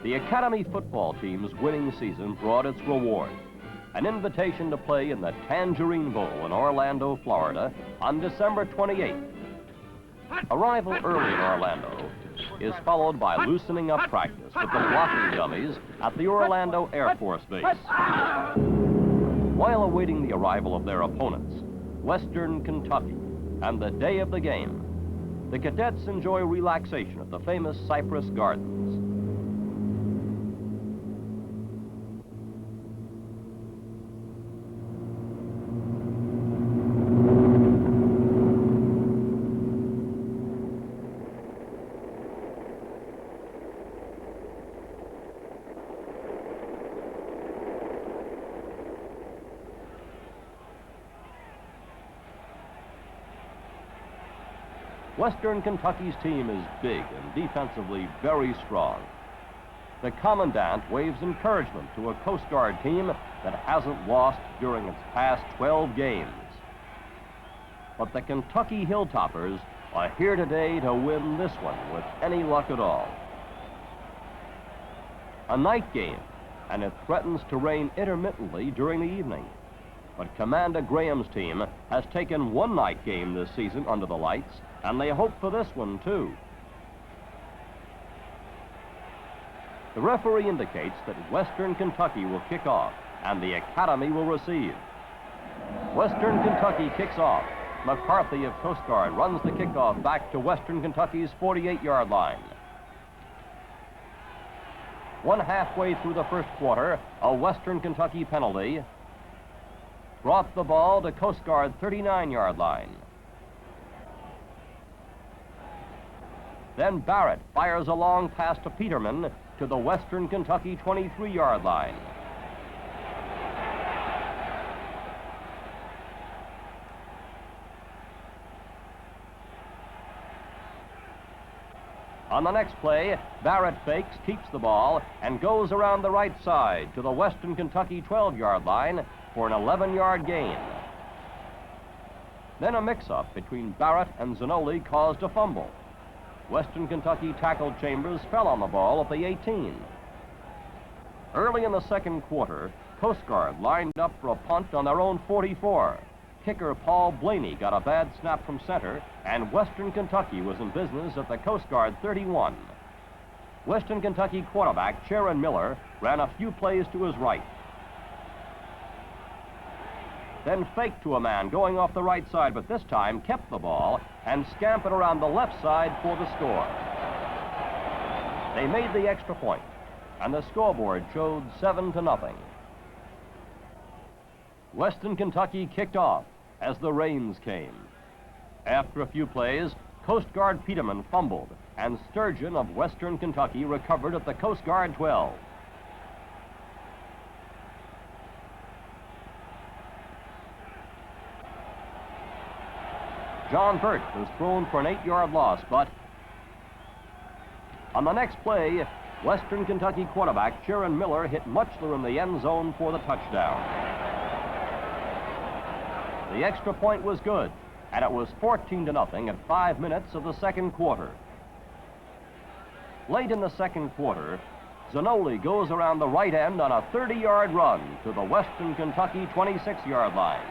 The Academy football team's winning season brought its reward. An invitation to play in the Tangerine Bowl in Orlando, Florida on December 28th. Arrival early in Orlando is followed by loosening up practice with the blocking dummies at the Orlando Air Force Base. While awaiting the arrival of their opponents, Western Kentucky, and the day of the game, the cadets enjoy relaxation at the famous Cypress Gardens. Western Kentucky's team is big and defensively very strong. The commandant waves encouragement to a Coast Guard team that hasn't lost during its past 12 games. But the Kentucky Hilltoppers are here today to win this one with any luck at all. A night game, and it threatens to rain intermittently during the evening. But Commander Graham's team has taken one night game this season under the lights, and they hope for this one, too. The referee indicates that Western Kentucky will kick off, and the Academy will receive. Western Kentucky kicks off. McCarthy of Coast Guard runs the kickoff back to Western Kentucky's 48-yard line. One halfway through the first quarter, a Western Kentucky penalty brought the ball to Coast Guard 39-yard line. Then Barrett fires a long pass to Peterman to the Western Kentucky 23-yard line. On the next play, Barrett fakes, keeps the ball, and goes around the right side to the Western Kentucky 12-yard line for an 11-yard gain. Then a mix-up between Barrett and Zanoli caused a fumble. Western Kentucky tackle Chambers fell on the ball at the 18. Early in the second quarter, Coast Guard lined up for a punt on their own 44. Kicker Paul Blaney got a bad snap from center, and Western Kentucky was in business at the Coast Guard 31. Western Kentucky quarterback Sharon Miller ran a few plays to his right. Then faked to a man going off the right side, but this time kept the ball and scampered around the left side for the score. They made the extra point, and the scoreboard showed 7-0. Western Kentucky kicked off as the rains came. After a few plays, Coast Guard Peterman fumbled, and Sturgeon of Western Kentucky recovered at the Coast Guard 12. John Burt was thrown for an 8-yard loss, but on the next play, Western Kentucky quarterback Sharon Miller hit Mutchler in the end zone for the touchdown. The extra point was good, and it was 14-0 at 5 minutes of the second quarter. Late in the second quarter, Zanoli goes around the right end on a 30-yard run to the Western Kentucky 26-yard line.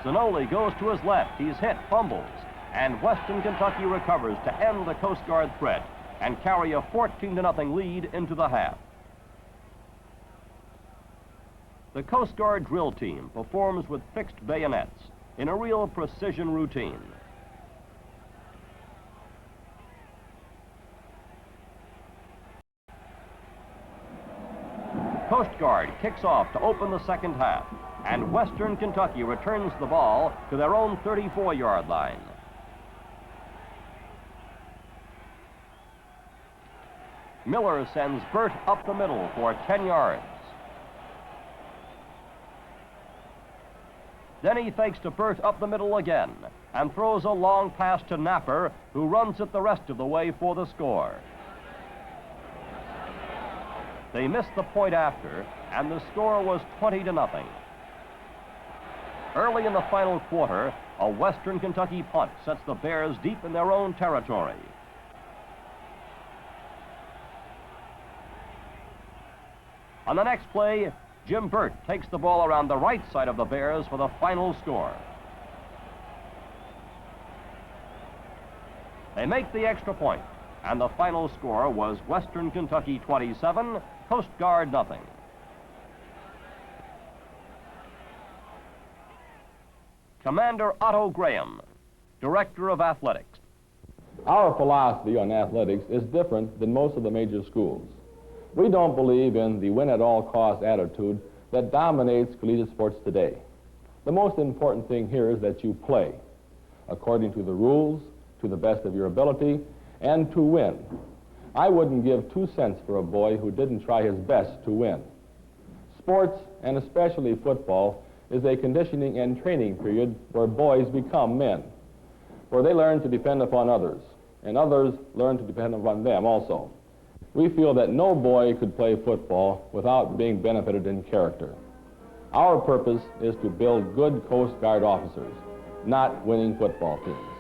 Zanoli goes to his left. He's hit, fumbles, and Western Kentucky recovers to end the Coast Guard threat and carry a 14-0 lead into the half. The Coast Guard drill team performs with fixed bayonets in a real precision routine. Coast Guard kicks off to open the second half, and Western Kentucky returns the ball to their own 34-yard line. Miller sends Burt up the middle for 10 yards. Then he fakes to Burt up the middle again and throws a long pass to Napper, who runs it the rest of the way for the score. They missed the point after, and the score was 20-0. Early in the final quarter, a Western Kentucky punt sets the Bears deep in their own territory. On the next play, Jim Burt takes the ball around the right side of the Bears for the final score. They make the extra point, and the final score was Western Kentucky 27, Coast Guard nothing. Commander Otto Graham, Director of Athletics. Our philosophy on athletics is different than most of the major schools. We don't believe in the win-at-all-cost attitude that dominates collegiate sports today. The most important thing here is that you play according to the rules, to the best of your ability, and to win. I wouldn't give 2 cents for a boy who didn't try his best to win. Sports, and especially football, is a conditioning and training period where boys become men, where they learn to depend upon others, and others learn to depend upon them also. We feel that no boy could play football without being benefited in character. Our purpose is to build good Coast Guard officers, not winning football teams.